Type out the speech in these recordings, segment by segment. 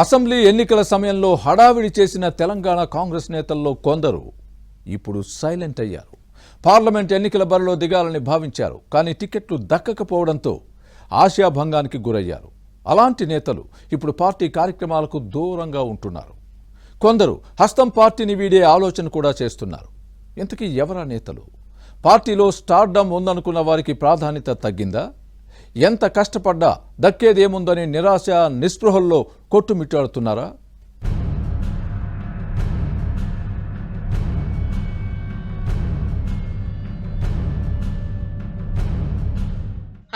Assembly ఎన్నికల సమయంలో హడావిడి చేసిన తెలంగాణ కాంగ్రెస్ నేతల్లో కొందరు ఇప్పుడు సైలెంట్ అయ్యారు. పార్లమెంట్ ఎన్నికల బరిలో దిగాలని భావించారు. కానీ టికెట్లు దక్కకపోవడంతో ఆశాభంగానికి గురయ్యారు. అలాంటి నేతలు ఇప్పుడు పార్టీ కార్యక్రమాలకు దూరంగా ఉంటున్నారు. కొందరు హస్తం పార్టీని వీడే ఆలోచన కూడా చేస్తున్నారు. ఇంతకీ ఎవరా నేతలు? పార్టీలో స్టార్డమ్ ఉందనుకున్న వారికి ప్రాధాన్యత తగ్గిందా? ఎంత కష్టపడ్డా దక్కేదేముందని నిరాశ నిస్పృహల్లో కొట్టుమిట్టాడుతున్నారా?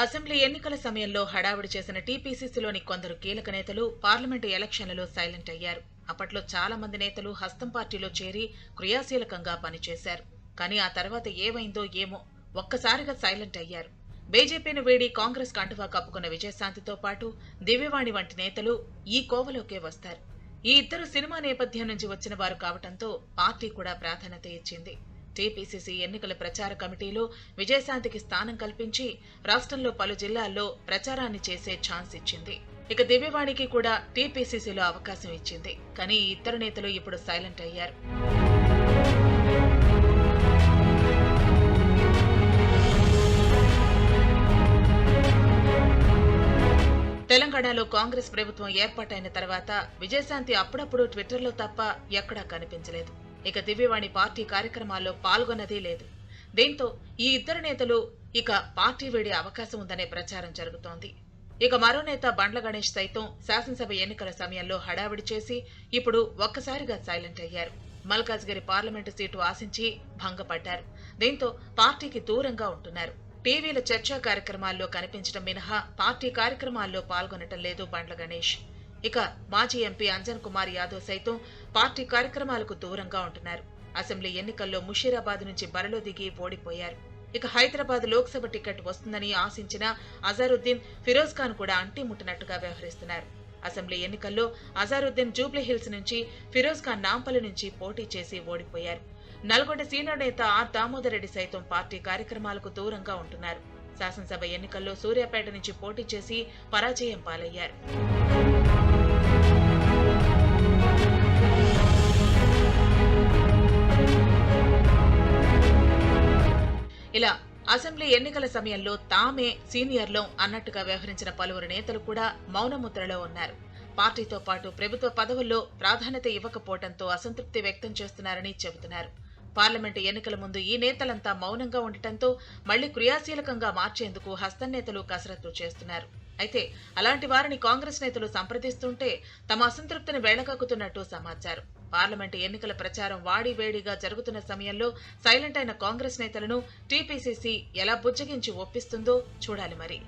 అసెంబ్లీ ఎన్నికల సమయంలో హడావుడి చేసిన టీపీసీసీలోని కొందరు కీలక నేతలు పార్లమెంటు ఎలక్షన్లలో సైలెంట్ అయ్యారు. అప్పట్లో చాలా మంది నేతలు హస్తం పార్టీలో చేరి క్రియాశీలకంగా పనిచేశారు. కానీ ఆ తర్వాత ఏమైందో ఏమో ఒక్కసారిగా సైలెంట్ అయ్యారు. బీజేపీని వీడి కాంగ్రెస్ కండువా కప్పుకున్న విజయశాంతితో పాటు దివ్యవాణి వంటి నేతలు ఈ కోవలోకే వస్తారు. ఈ ఇద్దరు సినిమా నేపథ్యం నుంచి వచ్చిన వారు కావడంతో పార్టీ కూడా ప్రాధాన్యత ఇచ్చింది. టీపీసీసీ ఎన్నికల ప్రచార కమిటీలో విజయశాంతికి స్థానం కల్పించి రాష్ట్రంలో పలు జిల్లాల్లో ప్రచారాన్ని చేసే ఛాన్స్ ఇచ్చింది. ఇక దివ్యవాణికి కూడా టీపీసీసీలో అవకాశం ఇచ్చింది. కానీ ఈ ఇద్దరు నేతలు ఇప్పుడు సైలెంట్ అయ్యారు. తెలంగాణలో కాంగ్రెస్ ప్రభుత్వం ఏర్పాటైన తర్వాత విజయశాంతి అప్పుడప్పుడు ట్విట్టర్లో తప్ప ఎక్కడా కనిపించలేదు. ఇక దివ్యవాణి పార్టీ కార్యక్రమాల్లో పాల్గొన్నదే లేదు. దీంతో ఈ ఇద్దరు నేతలు ఇక పార్టీ వీడే అవకాశం ఉందనే ప్రచారం జరుగుతోంది. ఇక మరో నేత బండ్ల గణేష్ సైతం శాసనసభ ఎన్నికల సమయంలో హడావిడి చేసి ఇప్పుడు ఒక్కసారిగా సైలెంట్ అయ్యారు. మల్కాజ్గిరి పార్లమెంటు సీటు ఆశించి భంగపడ్డారు. దీంతో పార్టీకి దూరంగా ఉంటున్నారు. టీవీల చర్చా కార్యక్రమాల్లో కనిపించడం మినహా పార్టీ కార్యక్రమాల్లో పాల్గొనటం లేదు బండ్ల గణేష్. ఇక మాజీ ఎంపీ అంజన్ కుమార్ యాదవ్ సైతం పార్టీ కార్యక్రమాలకు దూరంగా ఉంటున్నారు. అసెంబ్లీ ఎన్నికల్లో ముషీరాబాద్ నుంచి బరిలో దిగి ఓడిపోయారు. ఇక హైదరాబాద్ లోక్సభ టికెట్ వస్తుందని ఆశించిన అజారుద్దీన్ ఫిరోజ్ ఖాన్ కూడా అంటిముట్టినట్టుగా వ్యవహరిస్తున్నారు. అసెంబ్లీ ఎన్నికల్లో అజారుద్దీన్ జూబ్లీహిల్స్ నుంచి, ఫిరోజ్ ఖాన్ నాంపల్లి నుంచి పోటీ చేసి ఓడిపోయారు. నల్గొండ సీనియర్ నేత ఆర్ దామోదర్ రెడ్డి సైతం పార్టీ కార్యక్రమాలకు దూరంగా ఉంటున్నారు. శాసనసభ ఎన్నికల్లో సూర్యాపేట నుంచి పోటీ చేసి పరాజయం పాలయ్యారు. ఇలా అసెంబ్లీ ఎన్నికల సమయంలో తామే సీనియర్లో అన్నట్టుగా వ్యవహరించిన పలువురు నేతలు కూడా మౌనముద్రలో ఉన్నారు. పార్టీతో పాటు ప్రభుత్వ పదవుల్లో ప్రాధాన్యత ఇవ్వకపోవడంతో అసంతృప్తి వ్యక్తం చేస్తున్నారని చెబుతున్నారు. పార్లమెంటు ఎన్నికల ముందు ఈ నేతలంతా మౌనంగా ఉండటంతో మళ్లీ క్రియాశీలకంగా మార్చేందుకు హస్తం నేతలు కసరత్తు చేస్తున్నారు. అయితే అలాంటి వారిని కాంగ్రెస్ నేతలు సంప్రదిస్తుంటే తమ అసంతృప్తిని వేళకక్కుతున్నట్టు సమాచారం. పార్లమెంటు ఎన్నికల ప్రచారం వాడివేడిగా జరుగుతున్న సమయంలో సైలెంట్ అయిన కాంగ్రెస్ నేతలను టీపీసీసీ ఎలా బుజ్జగించి ఒప్పిస్తుందో చూడాలి మరి.